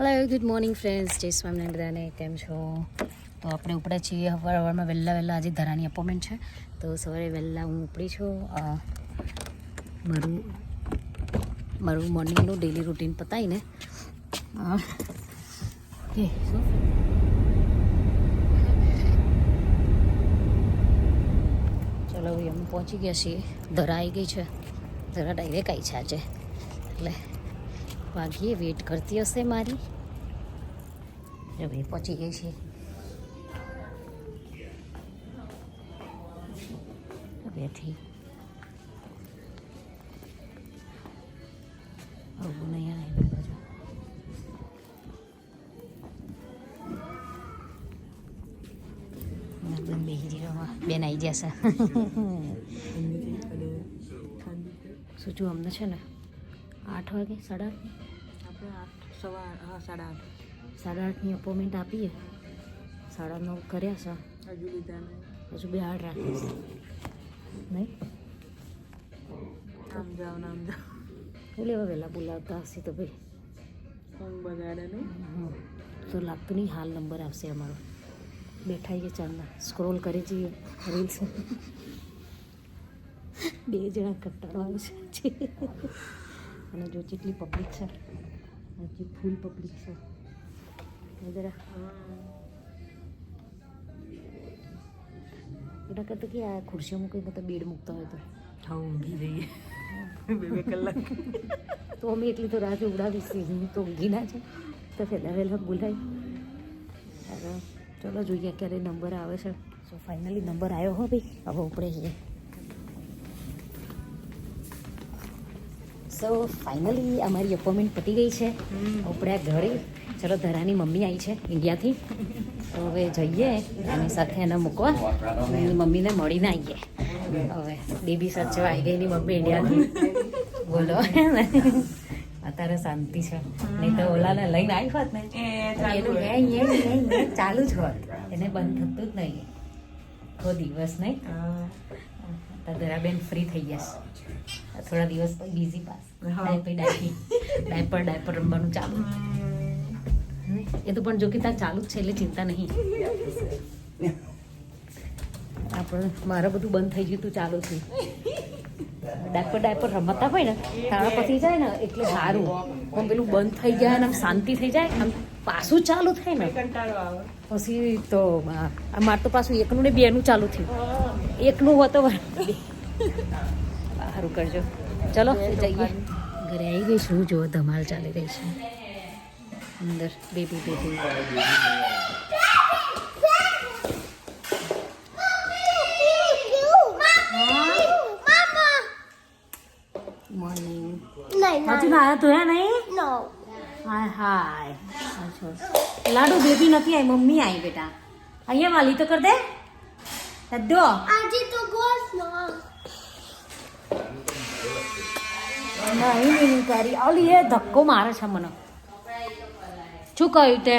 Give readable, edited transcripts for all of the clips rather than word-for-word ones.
Hello good morning friends, જય સ્વામિનારાયણ બધાને. કેમ છો? તો આપણે ઉપડ્યા છીએ સવારમાં વહેલા આજે ધરાની અપોઇન્ટમેન્ટ છે, તો સવારે વહેલા હું ઉપડી છું. મારું મોર્નિંગનું ડેલી રૂટીન પતાવીને ચલો ભાઈ, અમે પહોંચી ગયા છીએ. ધરા આવી ગઈ છે, ધરા ડાયરેક્ટ આવી છે આજે, એટલે વાઘીએ વેટ કરતી હશે મારી. જો ભાઈ પહોંચી ગઈ છે. બેઠી આવું નહીં આવે બાજુ. બેન બેહી રવા, બેન આવી જશે. શું છું અમને છે ને 8 વાગે 8:30 8:30ની અપોઇન્ટમેન્ટ આપીએ. 9:30 કર્યા છે, હજુ 2 આડ રાખીશ નહીં. હું લેવા વહેલા બોલાવતા હશે તો ભાઈ બગાડે નહીં તો લાગતું નહીં. હાલ નંબર આવશે અમારો. બેઠા છીએ ચાલના, સ્ક્રોલ કરી જઈએ રીલ્સ. 2 જણા કંટાળો આવે છે અને જો જેટલી પબ્લિક છે, હજી ફૂલ પબ્લિક છે. જરા એના કરતાં કે આ ખુરશીઓ મૂકીને તો બેડ મૂકતા હોય તો ઊંઘી જઈએ 2 કલાક. તો અમે એટલી તો રાત ઉડાવીશ, તો ઊંઘી ના છે તો વહેલા બોલાય. ચલો જોઈએ ક્યારે નંબર આવે છે. સો ફાઇનલી નંબર આવ્યો હો ભાઈ, હવે ઉપડે છીએ. સો ફાઇનલી અમારી અપોઇન્ટમેન્ટ પતી ગઈ છે, ઉપડ્યા ઘરે. ચલો ધરાની મમ્મી આવી છે ઇન્ડિયાથી, તો હવે જઈએ એની સાથે એને મૂકવા. એની મમ્મીને મળીને આવીએ. હવે બેબી સચવા આવી ગઈ એની મમ્મી ઇન્ડિયાથી. બોલો અત્યારે શાંતિ છે, નહીં તો ઓલાને લઈને આવી હોત ને એનું ચાલુ જ હોત, એને બંધ થતું જ નહીં કોઈ દિવસ. નહીં ધરાબેન ફ્રી થઈ જશે થોડા દિવસ પછી. બીઝી પાસ ડાયપર રમવાનું ચાલુ. એ તો પણ જો કે ત્યાં ચાલુ જ છે એટલે ચિંતા નહીં. આપણે મારે બધું બંધ થઈ ગયું તું ચાલુ થયું. ડાયપર રમતા હોય ને તારા પતી જાય ને એટલે સારું. પણ પેલું બંધ થઈ જાય ને આમ શાંતિ થઈ જાય, આમ પાછું ચાલુ થાય ને પછી તો મારે તો પાછું 1નું ને 2નું ચાલુ થયું. 1નું હોત તો સારું કરજો. ચલો જઈએ. ઘરે આવી ગઈ છું, જો ધમાલ ચાલી રહી છે અંદર. Baby morning. હજુ ના ધોયા નહીં? હાય હાય. લાડુ બેબી નથી આવી, મમ્મી આવી બેટા. અહીંયા વાલી તો કર દે દો. નહીં તારી ઓલી એ ધક્કો મારે છે મને. શું કહ્યું તે?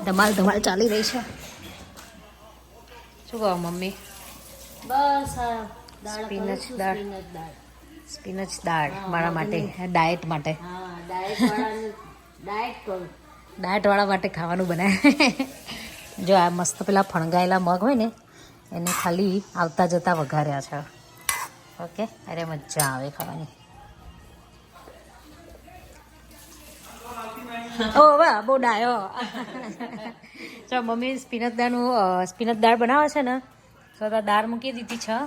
ધમાલ ચાલી રહી છે. શું કહો મમ્મી? બસ સ્પિનચ દાળ મારા માટે, ડાયટ માટે. ડાયટ વાળા માટે ખાવાનું બનાવે. જો આ મસ્ત પેલા ફણગાયેલા મગ હોય ને એને ખાલી આવતા જતા વઘાર્યા છે. ઓકે, અરે મજા આવે ખાવાની. ઓ વાહ, બહુ ડાયો. ચાલો મમ્મી સ્પિનચ દાળ બનાવે છે ને, તો દાળ મૂકી દીધી છે.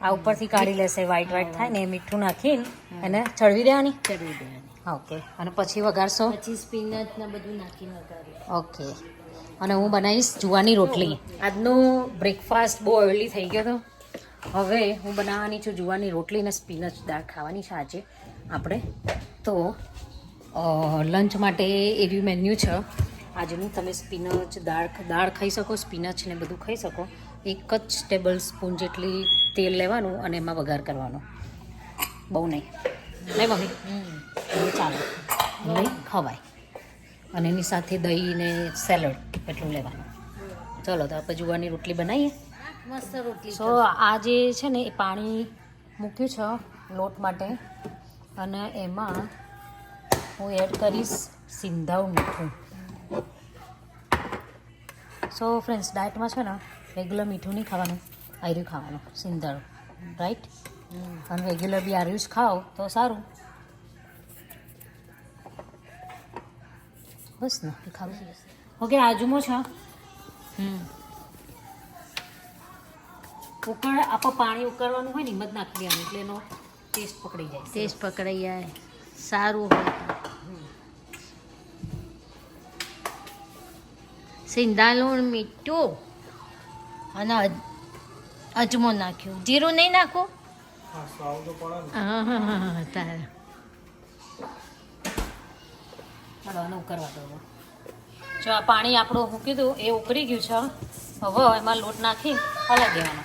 આ ઉપરથી કાઢી લેશે, વ્હાઈટ થાય ને મીઠું નાખીને એને ચડવી દેવાની. ઓકે, અને પછી વઘારશો? પછી સ્પિનચ ને બધું નાખીને વઘારી. ઓકે, અને હું બનાવીશ જુવારની રોટલી. આજનો બ્રેકફાસ્ટ બહુ અર્લી થઈ ગયો હતો. હવે હું બનાવવાની છું જુવારની રોટલી ને સ્પિનચ દાળ ખાવાની છે આજે આપણે. તો લંચ માટે એવી મેન્યુ છે આજનું. તમે સ્પિનચ દાળ ખાઈ શકો, સ્પિનચ ને બધું ખાઈ શકો. 1 જ ટેબલ સ્પૂન જેટલી તેલ લેવાનું અને એમાં વઘાર કરવાનો. બહુ નહીં મમ્મી? ચાલો, નહીં ખવાય. અને એની સાથે દહીં ને સેલડ એટલું લેવાનું. ચલો તો આપણે જુવારની રોટલી બનાવીએ. મસ્ત રોટલી. સો આ જે છે ને એ પાણી મૂક્યું છે લોટ માટે, અને એમાં હું એડ કરીશ સિંધાવ મીઠું. સો ફ્રેન્ડ્સ, ડાયટમાં છે ને રેગ્યુલર મીઠું નહીં ખાવાનું, આર્યું ખાવાનું સિંધાળું, રાઈટ? અને રેગ્યુલર બી આર્યું જ ખાઓ તો સારું. બસ ને એ ખાવું. ઓકે, આજુમો છે. આપણે પાણી ઉકાળવાનું હોય ને હિંમત નાખી દેવાનું એટલે એનો ટેસ્ટ પકડી જાય. ટેસ્ટ પકડાઈ જાય, સારું હોય. સિંધાલું મીઠું અને અજમો નાખ્યું. જીરું નહીં નાખું? હા તારે ચાલો ઉકળવા દો. જો આ પાણી આપણું મૂકી દઉં એ ઉકળી ગયું છે. હવે એમાં લોટ નાખી હલાવી દેવાનો,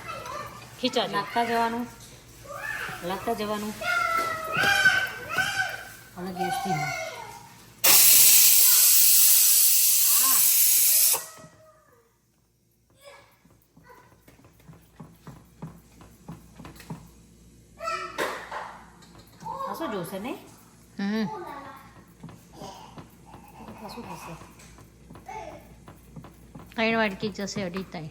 ખીચા નાખતા જવાનું, હલાવતા જવાનું અને ગેસથી શું જોશે નહીં? શું થશે? 3 વાટકી જશે, 2.5 થાય.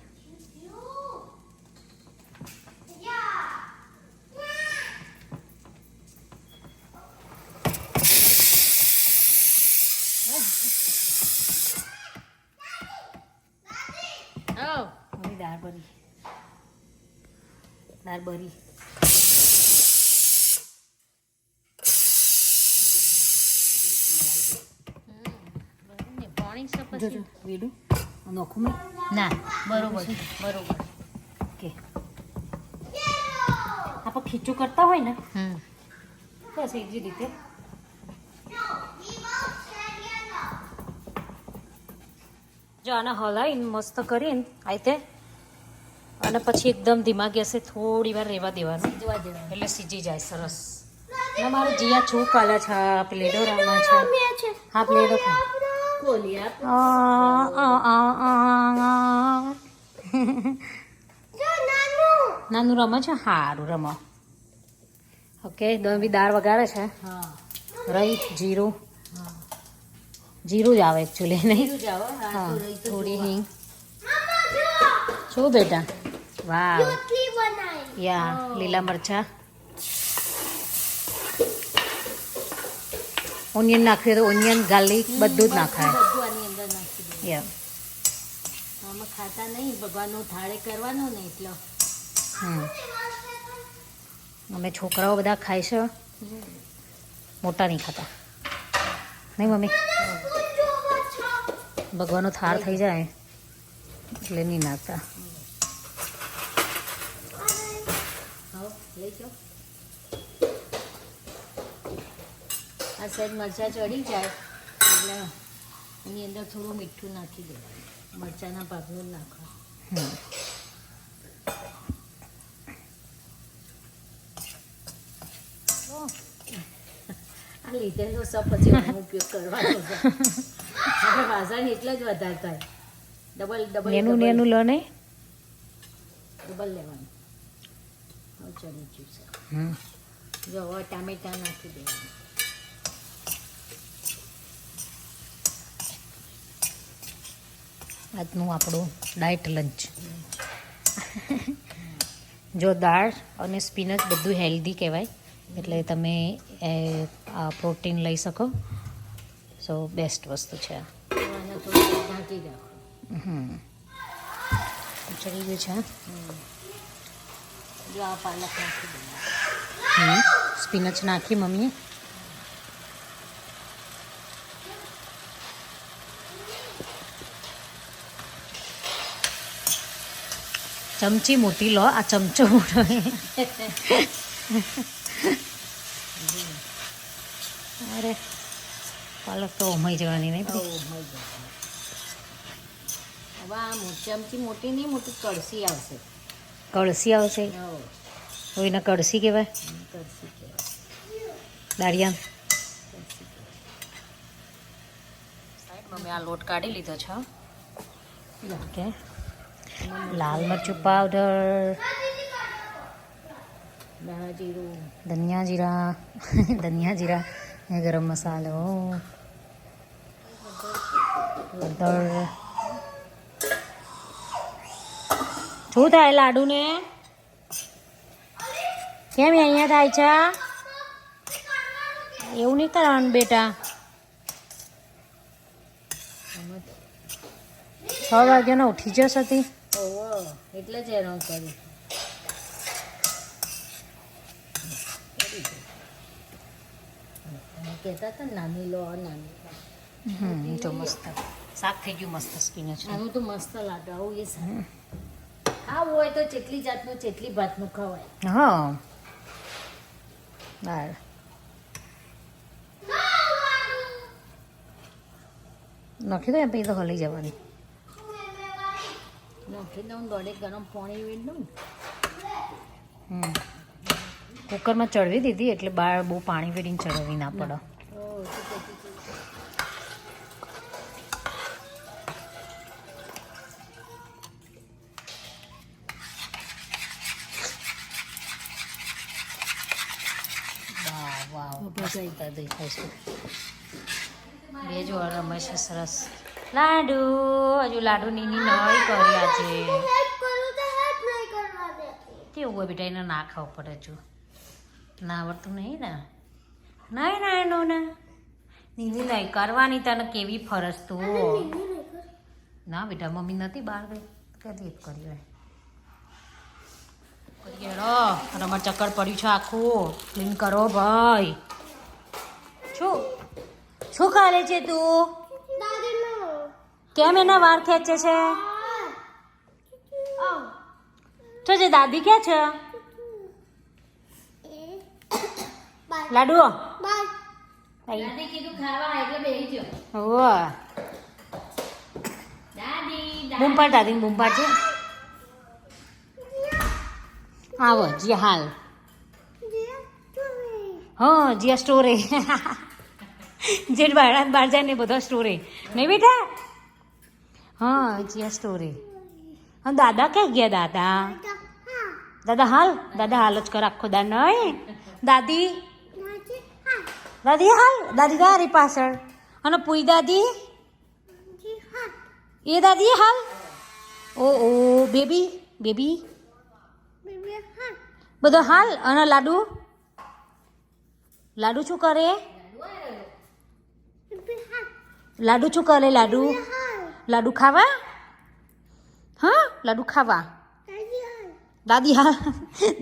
દાળ બરી પાણી છે પછી વેડું નોખું ના. બરોબર ઓકે. આપણે ખીચું કરતા હોય ને બસ એ જ રીતે જો આને હલાવીને મસ્ત કરીને આ રીતે, અને પછી એકદમ ધીમા ગેસે થોડી વાર રહેવા દેવાનું એટલે સીજી જાય સરસ. અને મારે જીયા છું કાલે છે, પ્લેટો રમે છે. હા, પ્લેટો નાનું રમે છે. સારું રમો. ઓકે, બી દાળ વગાડે છે. રહી જીરું જ આવે એકચ્યુઅલી, નહીં? હા, થોડી હિંગ. શું બેટા? વાવ, યા લીલા મરચા, ઓનિયન નાખ્યું તો ઓનિયન, ગાર્લિક બધું જ નાખાય. બધું આની અંદર નાખી દે. યા આમાં ખાતા નહીં, ભગવાનનો થાળે કરવાનો ને એટલો. અમે છોકરાઓ બધા ખાય છે, મોટા નહીં ખાતા, નહીં મમ્મી? ભગવાનનો થાળ થઈ જાય એટલે નહીં નાખતા. લઈ જાઓ. આ સાઈડ મરચાં ચડી જાય એટલે એની અંદર થોડું મીઠું નાખી દેવાનું. મરચાંના ભાગનું જ નાખવા. આ લીધેલો સબ પછી એનો ઉપયોગ કરવાનો છે. આપણે વાસણ એટલે જ વધારે થાય. ડબલ નેનું લો નહીં, ડબલ લેવાનું. હવે ચડી ગયું છે. જો હવે ટામેટા નાખી દેવાનું. આજનું આપણું ડાયટ લંચ. જો દાળ અને સ્પિનચ બધું હેલ્ધી કહેવાય, એટલે તમે પ્રોટીન લઈ શકો. સો બેસ્ટ વસ્તુ છે. આને થોડું ઢાંકી રાખો. ચડી ગયું છે. જો આ પાલક નાખી દેવાનું. સ્પિનચ નાખી મમ્મીએ. ચમચી મોટી લો, આ ચમચો મોટો. અરે પાલક તો ઉમાઈ જવાની નહીં. હવે આ ચમચી મોટી નહીં, મોટી કળસી આવશે. કળસી આવશે? તો એને કળસી કહેવાય. કળસી કહેવાય. દાળિયા મમ્મી આ લોટ કાઢી લીધો છે. ઓકે, લાલ મરચું પાવડર, ધાણા જીરું, ધનિયા જીરા ધનિયા જીરા ને ગરમ મસાલો હળદર. શું થાય લાડુને? કેમ એ અહીંયા થાય છે? એવું નહીં કરવાનું બેટા. 6 વાગ્યાના ઉઠી જશ હતી. ઓહો એટલે જ હેરાન કર્યું. કહેતા હતા ને નાની લો નાની લો. તો મસ્ત શાક થઈ ગયું મસ્ત સ્પિનચ. આનું તો મસ્ત લાગે આવું એ સારું. આવું હોય તો ચેટલી જાતનું ચેટલી ભાતનું ખવાય. હા દાળ નાખી દો એમ પછી તો હલી જવાની. નાખી દઉં દોડે ગરમ પાણી વેડ દઉં. કુકરમાં ચડવી દીધી એટલે બાર બહુ પાણી વેડીને ચડવી ના પડે. વાવ દેખાય છે. બે જો રમે છે સરસ. લાડુ હજુ લાડુ નીની નવાઈ કર્યા છે. કેવું હોય બેટા એને ના ખાવું પડે હજુ. ના આવડતું નહીં ને? નહીં ના એનો ને નીની નહીં કરવાની તને કેવી ફરજ તું. ના બેટા મમ્મી નથી બહાર ગઈ ક્યાંથી જ કરી હોય. કરીએ રો રમત ચક્કર પડ્યું છે આખું ક્લીન કરો ભાઈ. શું કરે છે તું? કેમ એના વાળ ખેંચે છે? તો જે દાદી ક્યાં છે? લાડુ દાદી કીધું ખાવા એટલે બેસી ગયો. દાદી બૂમ પાડ દાદી બૂમ પાડ છે. આવો જી હાલ. હા જીયા સ્ટોરે જે બહાર જાય ને બધા સ્ટોરે નહીં બેટા. હા જીયા સ્ટોરે. હા દાદા ક્યાં ગયા? દાદા હાલ જ કર આખો દા નહીં. દાદી હાલ દાદી તારી પાછળ. અને પૂઈ દાદી એ દાદી હાલ. ઓ બેબી બધો હાલ. અને લાડુ શું કરે? લાડુ ખાવા? હા લાડુ ખાવા.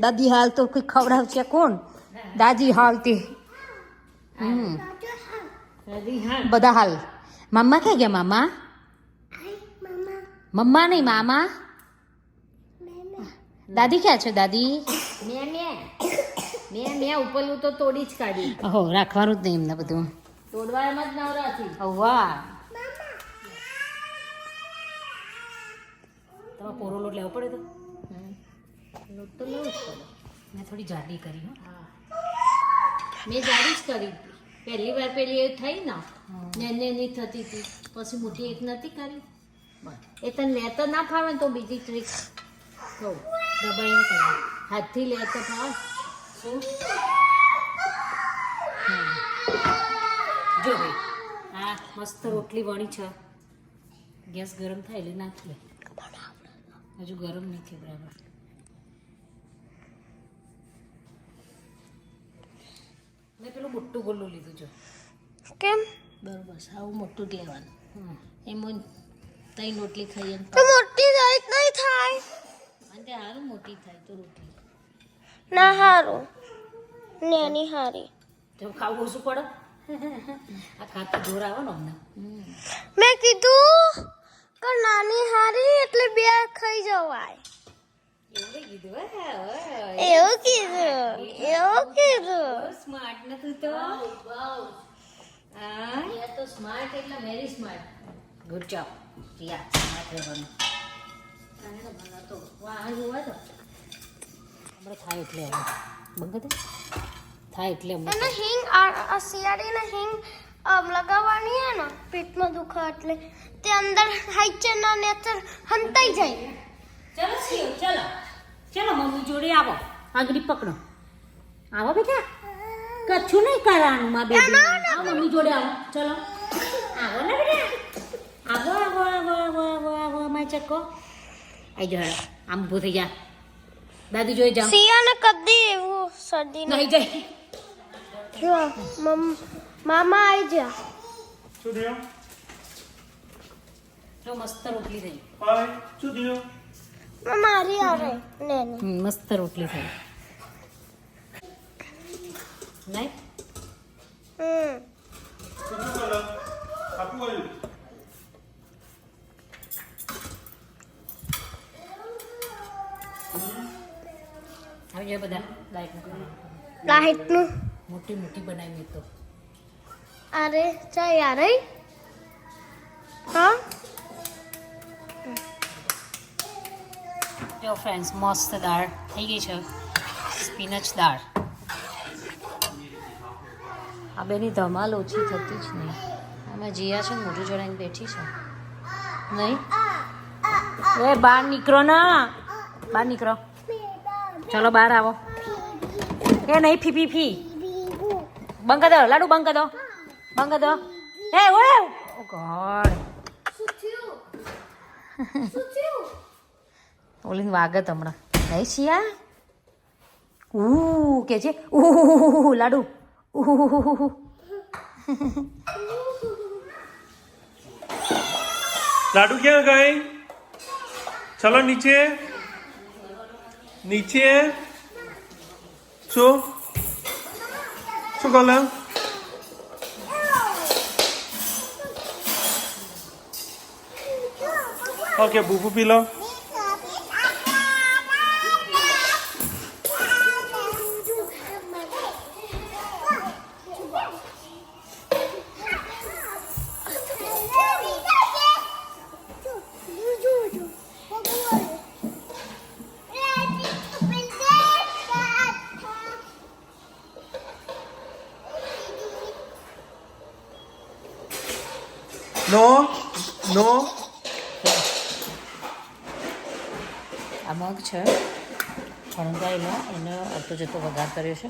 દાદી હાલ તો કોઈ ખવડાવશે કોણ? દાદી હાલ તે બધા હાલ. મામા ક્યાં ગયા? મમ્મા નહીં મામા. દાદી ક્યાં છે? દાદી મેં ઉપરલું તો તોડી જ કાઢી. ઓહો રાખવાનું જ નહીં એમને બધું. તોડવા એમ જ નવરાથી. વાહ તમારે કોરો લોટ લેવો પડે તો લોટ તો લેવું જ પડે. મેં થોડી જાડી કરી. મેં જાડી જ કરી પહેલી વાર પેલી એ થઈ ને એની થતી હતી પછી મોટી એક નથી કરી. એ તને લેતો ના ફાવે ને તો બીજી ટ્રીક કહું દબાઈને કરી હાથથી લેતો ફાવે. શું જો ભાઈ હા મસ્ત રોટલી વણી છે. ગેસ ગરમ થાય એટલે નાખી લે. હજુ ગરમ નહીં થઈ બરાબર. મેં પેલું મોટું ગોલું લીધું છે. કેમ? બરોબર આવું મોટું જ લેવાનું. એમાં ત્રણ રોટલી ખાઈએ તો મોટી થાય નહીં થાય અને સારું મોટી થાય તો રોટલી ના હારું નેની હારી. તો ખાવું ઓછું પડે. આ ખાતું જોર આવે ને અમને. મેં કીધું કે નાની હારી એટલે બે ખાઈ જવાય. એવું કીધું. સ્માર્ટ નથી તો. એ તો સ્માર્ટ એટલે very smart. Good job. Yeah smart રહેવાનું. તો વાહ જોવા તો હમણાં થાય એટલે હવે બંધ દે થાય એટલે હમણાં અને હિંગ આ શિયાળીને હિંગ લગાવવાની હે ને પેટમાં દુખે એટલે તે અંદર હાઈચના નેચર હંતાઈ જાય. ચલો ચલો ચલો મમ્મી જોડે આવો આગળ પકડો આવો બેટા કચ્છું નહીં કરવાનું માં બેબી આવો મમ્મી જોડે આવો ચલો આવો ને બેટા આવો આવો આવો આવો આવો આવો માય ચક્કો આઈ જા આમ ઊભો થઈ જા દાદી જોઈ જાઓ સિયાને કદી એવું શરદી નહીં જાય જો મામા આવી જા શું થયું? જો મસ્ત રોટલી થઈ હાય, શું થયું? મારી આવે નેની મસ્ત રોટલી થઈ નહીં શું કલર? આપું આવ્યું? આવી જાય બધા લાઈટનું મોટી મોટી બનાવી મેં તો અરે ચા યાર હા જો ફ્રેન્ડ્સ મસ્ત દાળ થઈ ગઈ છે સ્પિનચ દાળ આ બેની ધમાલ ઓછી થતી જ નહીં આમાં જીયા છે ને મોઢું જોડાઈને બેઠી છે નહીં એ બહાર નીકળો ના બહાર નીકળો ચલો બહાર આવો એ નહીં ફી ફી ફી બંધ કરી દો લાડુ બંધ કરી દો બંધ કરી દો એ ઓય ઓ ગોડ ઓલીને વાગત હમણાં નહીં શિયા કે છે લાડુ લાડુ ક્યાં ગઈ? ચલો નીચે નીચે શું શું કલર? ઓકે બૂબુ પી લો. નો નો આ મગ છે ફણગાયેલો એનો અડધો જતો વઘાર કર્યો છે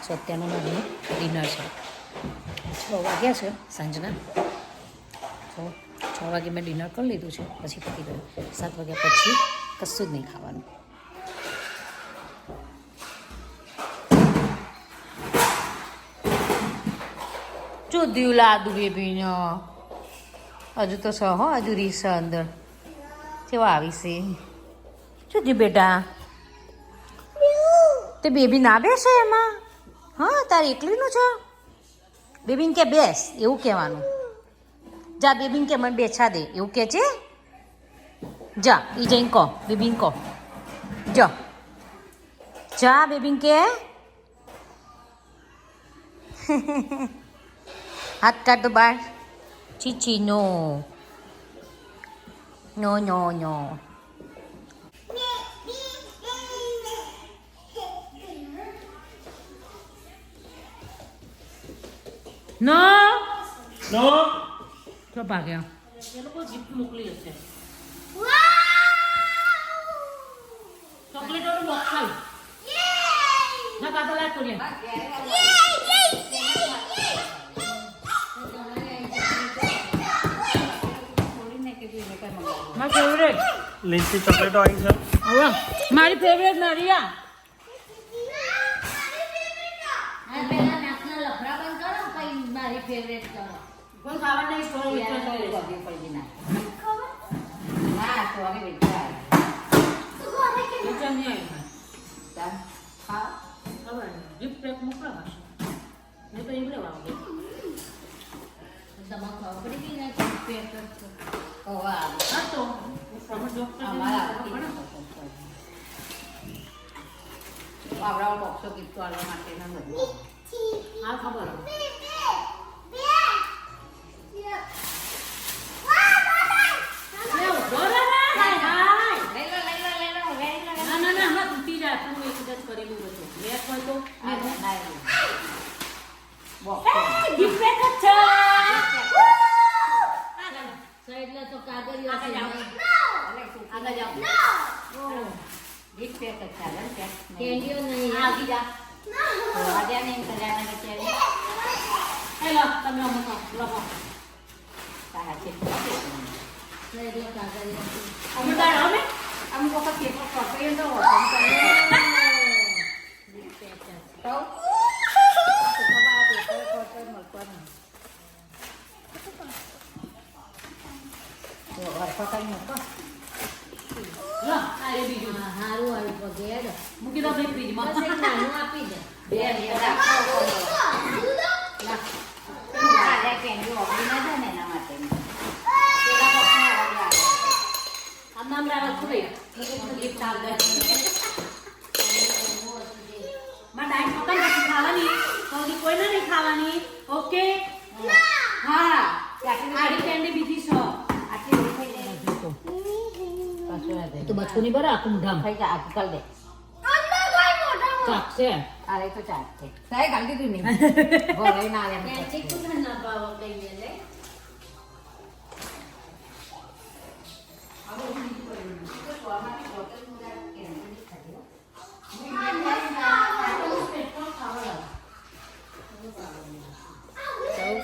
સો અત્યારનું મારું ડિનર છે 6 વાગ્યા છે સાંજના તો 6 વાગે મેં ડિનર કરી લીધું છે પછી પતી ગયું 7 વાગ્યા પછી કશું જ નહીં ખાવાનું ચૂદ્યું લાદુ બેબીનો હજુ તો સ હો હજુ રીસ અંદર કેવા આવી છે ચૂદ્યું બેટા તે બેબી ના બેસે એમાં હા તારે એકલીનું છે બેબીને કે બેસ એવું કહેવાનું જા બેબીને કે મને બેછા દે એવું કે છે જા એ જઈને કહો બેબીને કહો જા જા બેબીને કે હાથ કાઢ દો બહાર ચીચી નો નો નો નો નો નો તો ભાગ્યા એ લોકો ગિફ્ટ મોકલી હશે ચોકલેટોનું બોક્સ આવ્યું ના કાકા લાગ કરીએ મારી ફેવરેટ લીચી ચોકલેટો આવી છે. હવે મારી ફેવરેટ નરિયા પેલા નાકના લફડા બંધ કરો પછી મારી ફેવરેટ કરો કોઈ ખાવા નહીં પડી ના હા તો હવે ગિફ્ટ પેક મોકલા મેં તો એવડે વાગે તમારે ખબર પડી ગઈ ને પેક કરતો હા તો આવડા બોક્સો ગિફ્ટ કરવા માટેના બધું હા ખબર ના તૂટી જાય તું એક જ કરેલું હતું મેં કોઈ તો ગિફ્ટ પેક જ છે એટલે તો કાગળિયો છે આગળ જાઓ એક પેક જ ચાલે ને પેક કેન્ડીઓ નહીં આવી જા વાદ્યા ને કલ્યાણ ને કેરી હેલો તમે રમો રમો તારા છે રેડિયો કાગળ અમે તાર અમે અમુક વખત પેપર પકડીએ તો મૂકી દો ફ્રીજમાં નાનું આપી દે કેન્ડી ઓગળી ના જાય ને એના માટે નામ રાવત ખુલે ડાયટ પકડ નથી ખાવાની કોઈને નહીં ખાવાની ઓકે હા આડી કેન્ડી બીજી છો તો બચકું નહીં બરા આખું ઢામ ખાઈ જા આખું કર દે ચાક છે અરે તો ચાક છે સાહેબ કાલ દીધું નહીં બોલે ના આવે કે ચીકુ ના ભાવ કઈ લે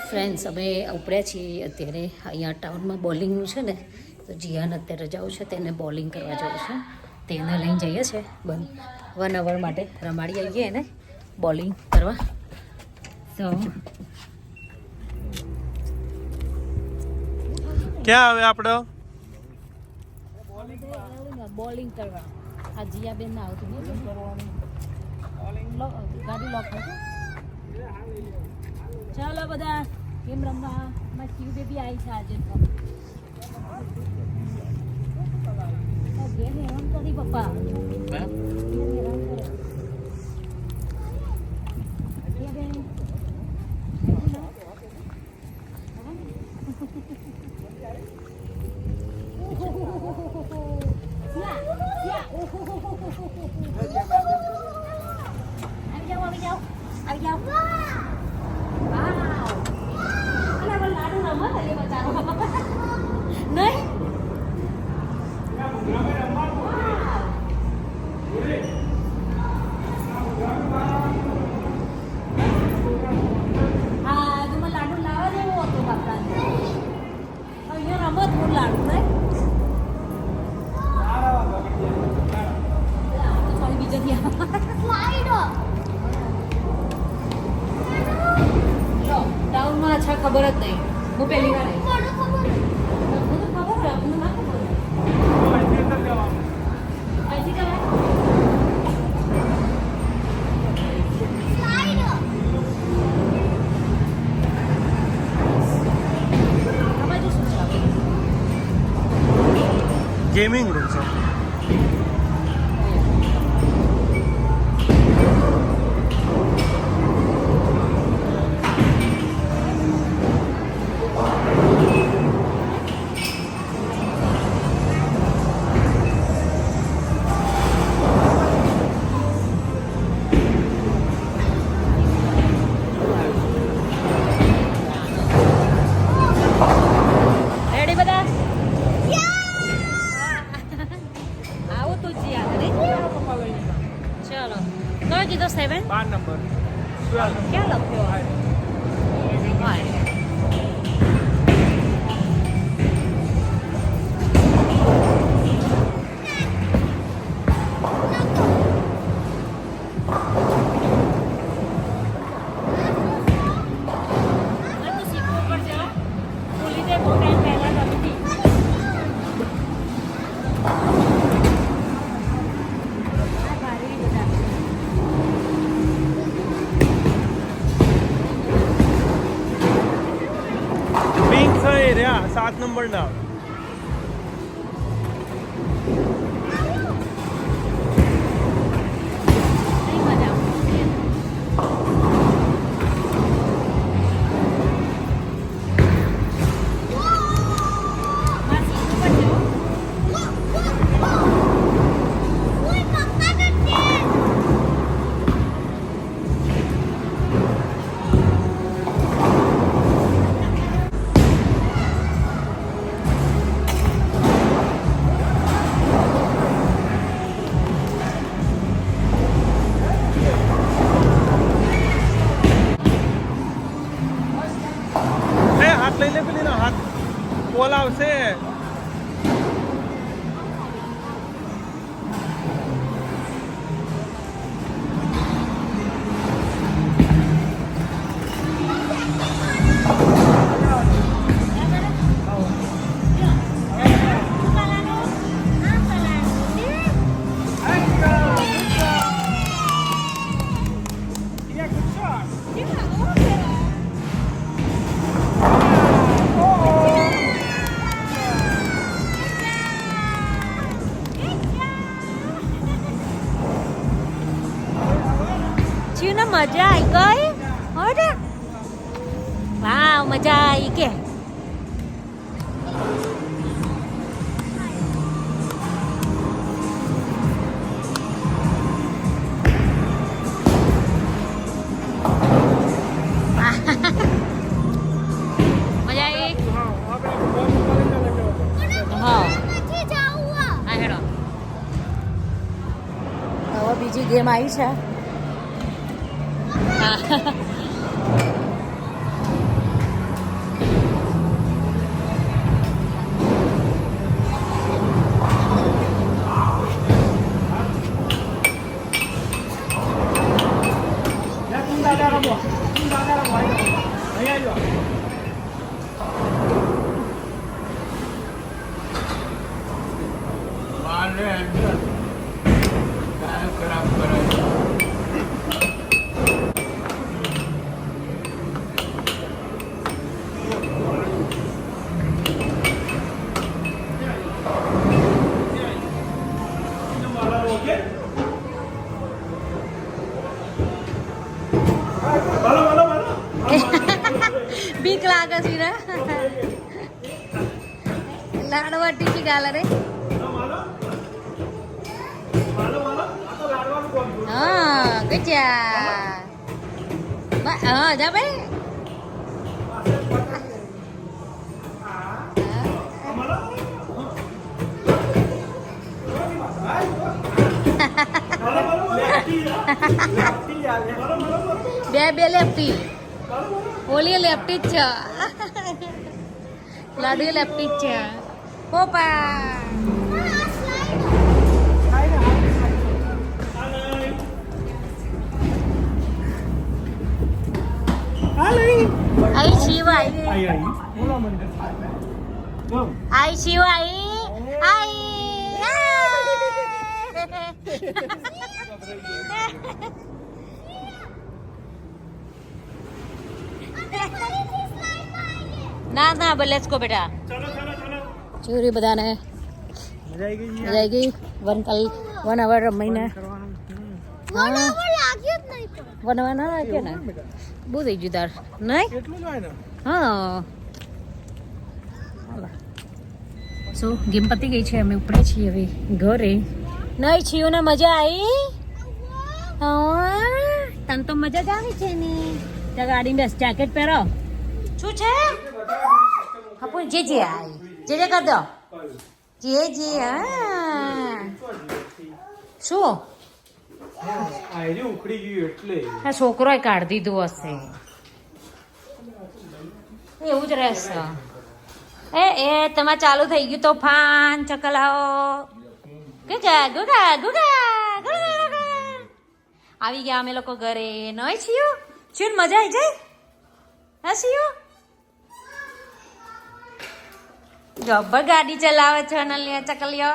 ફ્રેન્ડ્સ અમે ઉપડ્યા છીએ અત્યારે અહીંયા ટાઉનમાં બોલિંગનું છે ને તો જીયાન અત્યારે જવું છે તેને બોલિંગ કરવા જવું છે તેને લઈને જઈએ છે 1 અવર માટે રમાડી આવીએ એને બોલિંગ કરવા તો ક્યાં આવે આપણે બોલિંગ કરવા આ જીયાબેન ના આવતું નહીં કરવાનું ગાડી લોક ચાલો બધા કેમ રમવા મારી ક્યુ બેબી આવી છે આજે તો ઘેર હેરાન કરી પપ્પા ઘેર હેરાન કરે આવી જાઓ લાડુ રમત બચારો નહીં હા તમે લાડુ લાવવા જેવો હતો બાપરા અહીંયા રમત હું લાડુ નહીં સોરી બીજાથી ટાઉનમાં અચ્છા ખબર જ નહીં હું પહેલી વાર આવી ખબર આપણને ના ખબર અહીંથી કરાય ગેમિંગ રૂમ છે કીધો 7 5 નંબર ક્યાં લખ્યો પિંક છે રહ્યા 7 નંબર ના હાથ લઈ લે પેલી ના હાથ કોલ આવશે ચીને મજા આવી ગઈ અરે વાવ મજા આવી કે મજા આવી હા પછી જાવું આ હેડો હવે બીજી ગેમ આવી છે હા બીક લાગે છે ને લાડવાટી થી ગાલે રે હા ગજા હા જા ભાઈ બે લેફ્ટી ઓલી લેફ્ટી જ છે લાડુ લેફ્ટી જ છે પોપા આઈ શિવ આઈ આઈ શિવ આઈ ના ના બસ લેટ્સ ગો બેટા ચોરી બધાને મજા આવી ગઈ 1 અવર રમીને મને લાગ્યું જ નહીં તો 1 અવર ના લાગે ને બહુ થઈ ગયું તાર નહીં કેટલું જાય ને હા સો ગેમ પતી ગઈ છે અમે ઉપડે છીએ હવે ઘરે નહીં છીએ ને મજા આવી તને તો મજા જ આવી છે ને ત્યાં ગાડી બેસ જેકેટ પહેરો શું છે હા જે આવી જે કર દો જે હા શું આયરી ઉખડી ગયું એટલે આ છોકરોએ કાઢી દીધું હશે એવું જ રહેશે એ તમારે ચાલુ થઈ ગયું તો ફાન ચકલાઓ ગુગા ગુગા ગુગા આવી ગયા અમે લોકો ઘરે નહીં છીએ શું મજા આવી જાય હા છીએ જબ્બર ગાડી ચલાવે છે નલિયા ચકલીઓ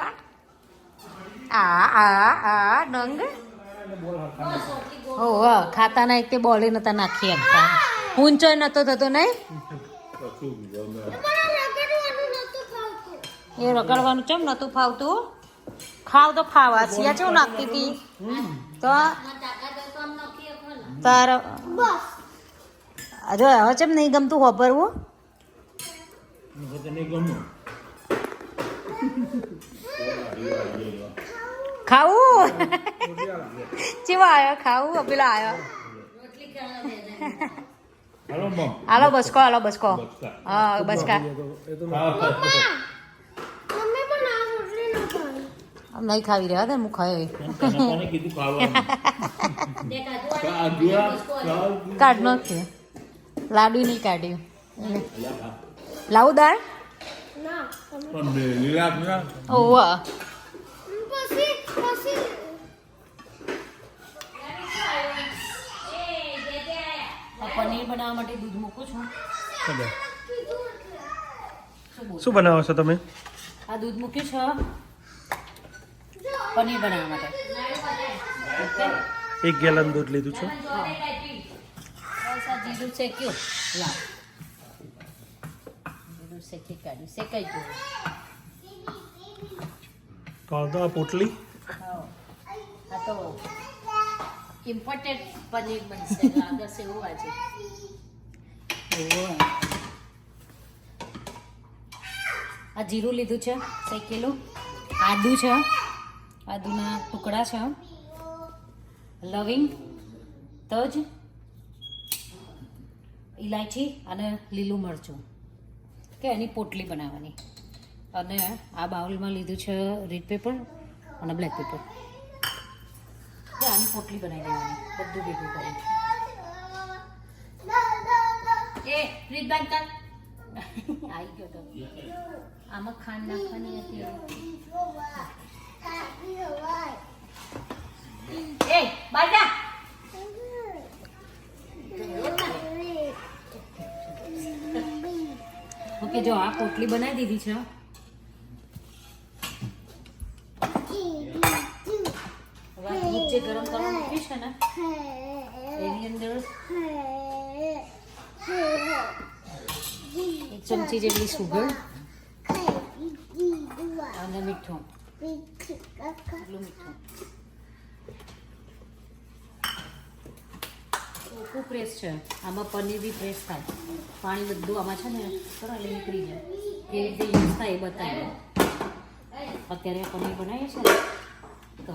આ ડંગ ઓ ખાતા ના એક તે બોલે નતા નાખી આપતા ઊંચો નતો થતો નહીં એ રગડવાનું ચમ નતું ફાવતું ખાવ તો ફાવા સિયા ચેવું નાખતી હતી તો તાર જો હવે ચમ નહીં ગમતું વાપરવું ખાવું ચેવો આવ્યો ખાવું પેલો આવ્યો હાલો બસકો હા બસકા મમ્મી પણ આ રોટલી ન ખાવી નહીં ખાવી રહ્યા હતા હું ખાઈ કાઢ નાખ્યું લાડુ નહીં કાઢ્યું લાવું દાળ ના ઓવા પછી પછી પનીર બનાવવા માટે દૂધ મૂકું છું. શું બનાવો છો તમે? આ દૂધ મૂક્યું છે પનીર બનાવવા માટે. ઓકે 1 ગેલન દૂધ લીધું છે. બસ આ જીરું શેક્યું. લાવ જીરું શેકી કાઢ્યું. શેકાઈ ગયું. તો આ પોટલી હા આ તો ઇમ્પોર્ટેડ પનીર બનશે. લાગશે એવું આજે. આ જીરું લીધું છે શેકેલું. આદુ છે, આદુના ટુકડા છે, લવિંગ, તજ, ઇલાયચી અને લીલું મરચું કે એની પોટલી બનાવવાની. અને આ બાઉલમાં લીધું છે રેડ પેપર અને બ્લેક પેપર. આની પોટલી બનાવી દેવાની બધું ભેગું કરી. એ ફ્રીજ બંધ કર. આવી ગયો તો આમાં ખાંડ નાખવાની હતી. એ બાજા ઓકે. જો આ પોટલી બનાવી દીધી છે. હવે આ દૂધ જે ગરમ કરવા મૂક્યું છે ને એની અંદર 1 ચમચી જેટલી સુગર અને મીઠું. એટલું મીઠું. ચોખ્ખું પ્રેસ છે. આમાં પનીર બી પ્રેસ થાય. પાણી બધું આમાં છે ને કરો એટલે નીકળી જાય. કેવી રીતે યુઝ થાય એ બતાવીએ. અત્યારે પનીર બનાવીએ છીએ ને તો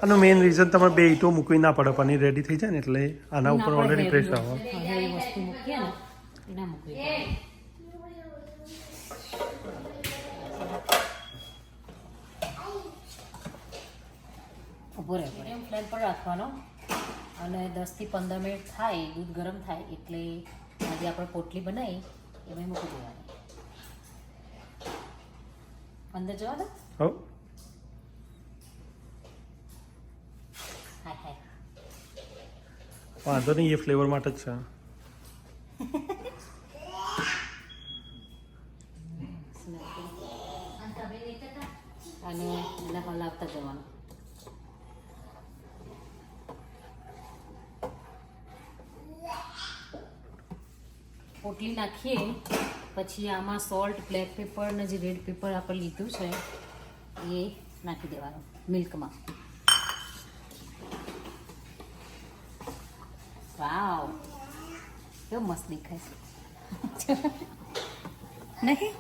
આનું મેઇન રીઝન તમે 2 ઈંટો મૂકવી ના પડે. પનીર રેડી થઈ જાય ને એટલે આના ઉપર ઓલરેડી પ્રેસ આવે. હેવી વસ્તુ મૂકીએ ને એના મૂકવી પડે. ઉભો રહે ફ્લેમ પર રાખવાનો અને 10 થી 15 મિનિટ થાય દૂધ ગરમ થાય એટલે આજે આપણે પોટલી બનાવી એમાં મૂકી દેવાની. અંદર જવા દો. હો હાય હાય. વાંધો નહીં, એ ફ્લેવર માટે જ છે. અને એને હલાવતા જવાનું. પોટલી નાખીએ પછી આમાં સોલ્ટ, બ્લેક પેપર ને જે રેડ પેપર આપણે લીધું છે એ નાખી દેવાનું મિલ્કમાં. વાવ કેવું મસ્ત દેખાય છે નહીં?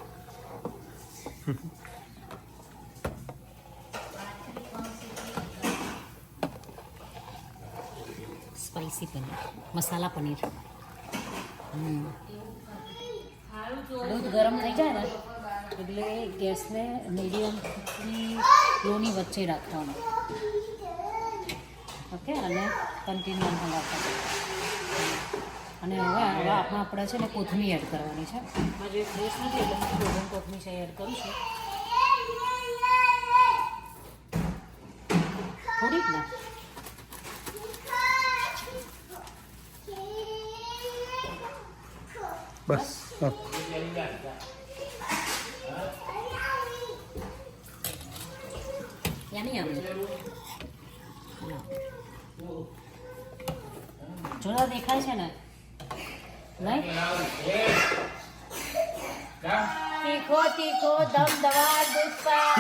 સ્પાઈસી પનીર, મસાલા પનીર. દૂધ ગરમ થઈ જાય ને એટલે ગેસને મીડિયમથી લોની વચ્ચે રાખવાનો. ઓકે. અને કન્ટિન્યુ હલાવતા. અને હવે આપણે છે ને કોથમીર એડ કરવાની છે. જે ફ્રેશ નથી એટલે હું કોથમીર છે એડ કરું છું થોડીક ના. બસ યાની આવે જોડા દેખાય છે ને નહીં? તીખો તીખો દમ દવા દૂધપાક.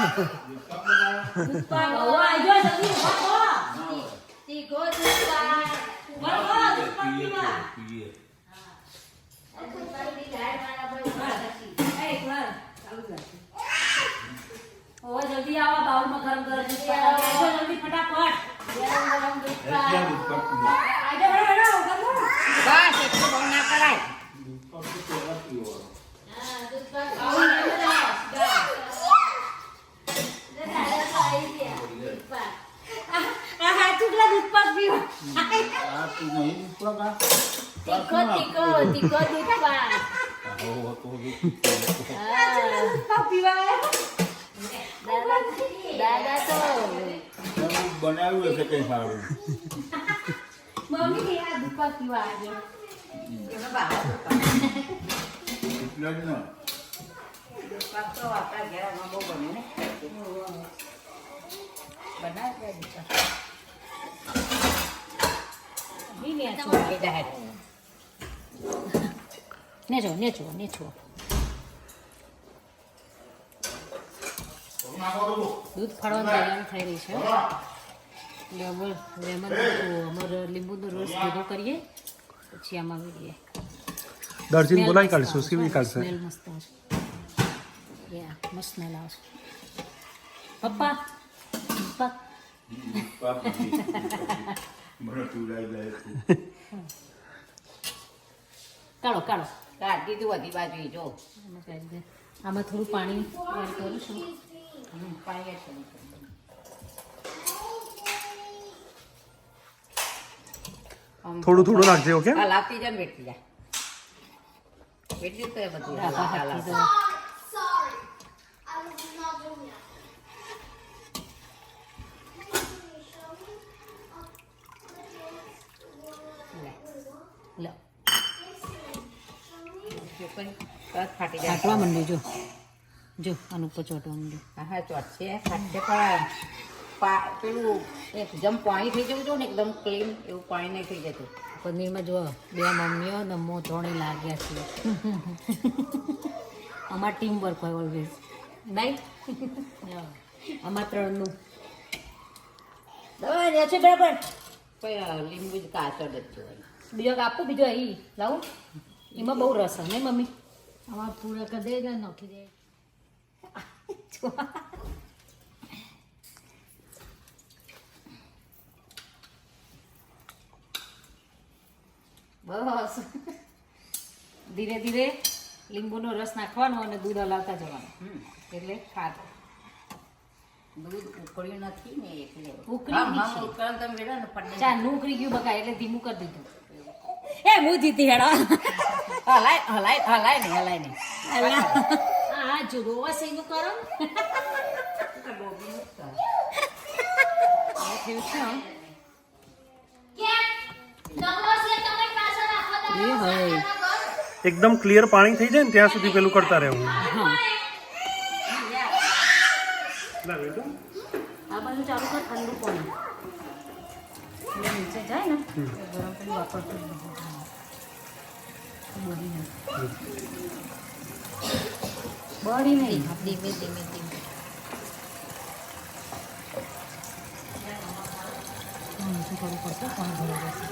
તીખો દૂધપાક. જલ્દી આવો. બાઉલમાં ગરમ ગરમ દૂધપાક જલ્દી ફટાફટ. ગરમ દૂધપાક. બસ એટલું બહુ ના કરાય. દૂધપાક પીવો. તીખો દૂધ પાક. દાદા તો બનાવ્યું હશે કઈ સારું. મમ્મી આ દૂધ પાક પીવા આજે. એટલે જ ને. નેચો દૂધ ફાડવાની તૈયારી થઈ રહી છે. લેમન અમારે લીંબુનો રસ ભેગો કરીએ પછી આમાં વીડીએ. દર્જીને બોલાવી કાઢીશું, સીવી કાઢશે. સ્મેલ મસ્ત આવશે. મસ્ત સ્મેલ આવશે. પપ્પા મને ચૂડાઈ જાય છે. કાઢો કાઢી દીધું બધી બાજુ જો આમાં કાઢી દે. આમાં થોડું પાણી એડ કરું છું. પાણી થોડું નાખજે. ઓકે, લાપી જાય બેઠી જાય બેઠી તો એ બધું ડાબા હાથથી તો Sorry. I was not doing that. લો ફાટી જાય કાટવા માંડ્યું. જો આનું ઉપર ચોટવા માંડ્યું. હા ચોટશે ખાટશે પણ પેલું એકદમ પાણી થઈ જવું જોઈએ ને એકદમ ક્લીન એવું પાણી નહીં થઈ જતું. પનીરમાં જો બે મમ્મીઓ ને મો ત્રણેય લાગ્યા છે. અમાર ટીમ વર્ક હોય ઓલવેઝ નહીં. અમાર ત્રણનું દવા છે બરાબર પણ લીંબુ જ કાચો જ હોય. બીજો આપું. બીજો અહીં લાવું. એમાં બહુ રસ હે નહીં મમ્મી? આમાં પૂરા કરી દે ને નાખી દે. બસ ધીરે ધીરે લીંબુનો રસ નાખવાનો અને દૂધ હલાવતા જવાનું. એટલે ખાતો દૂધ ઉકળ્યું નથી ને એટલે ઉકળ્યું નહીં છે. ઉકળવાનું તમે વેડો ને પડી ચાનું ઉકળી ગયું બકા એટલે ધીમું કરી દીધું. એ હું જીતી હેડા. હલાય ને હા જો રોવા સહીનું કરો ને. આ થયું છે હો. એ હોય એકદમ ક્લિયર પાણી થઈ જાય ને ત્યાં સુધી પેલું કરતા રહેવું. આ બાજુ ચાલુ કર ઠંડુ પાણી. એટલે નીચે જાય ને તો ગરમ પાણી વાપરતું જ નથી. બળી નહીં. ધીમે ધીમે ધીમે નીચે કરવું પડશે પાણી ભરી જશે.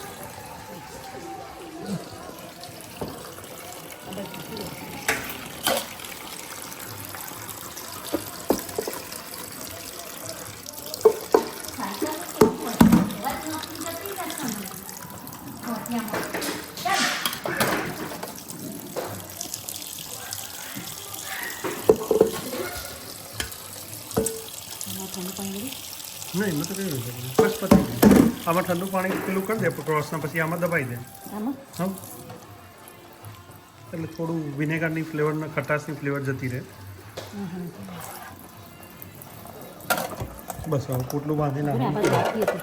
નહીં એમાં તો કઈ બસ પતી ગયું. આમાં ઠંડુ પાણી પેલું કરી દે ક્રોસના, પછી આમાં દબાઈ દે. આમાં હા, એટલે થોડું વિનેગરની ફ્લેવરના ખટાશની ફ્લેવર જતી રહે. બસ હવે પોટલું બાંધી આ નાખવું. બાજુ બાકી હતી.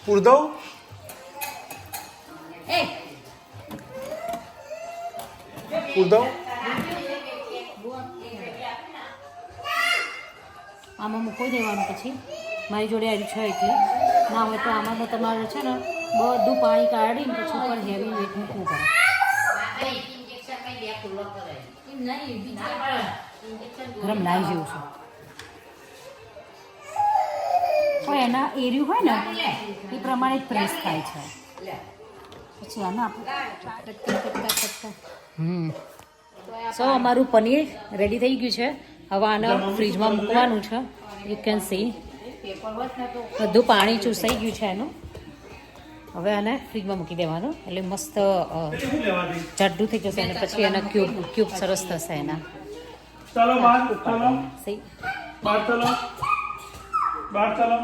પૂર દઉં? પૂર દઉં? આમાં મૂકી દેવાનું. પછી મારી જોડે આવ્યું છે એટલે ના હોય તો આમાં તમારે છે ને બધું પાણી કાઢીને પછી ઉપર હેવી વેટ મૂકવું પડે. ગરમ લાવી જેવું છે પણ એના એરિયું હોય ને એ પ્રમાણે જ પ્રેસ થાય છે. પછી આને આપણે સો અમારું પનીર રેડી થઈ ગયું છે. હવે આને ફ્રીજમાં મૂકવાનું છે. યુ કેન સી પેપર હોત ને તો બધું પાણી ચૂસાઈ ગયું છે એનું. હવે આને ફ્રીજમાં મૂકી દેવાનું એટલે મસ્ત શું લેવા દે જાડું થઈ જશે અને પછી એના ક્યુબ સરસ થશે એના. ચાલો બહાર ચાલો સહી. બહાર ચાલો બહાર ચાલો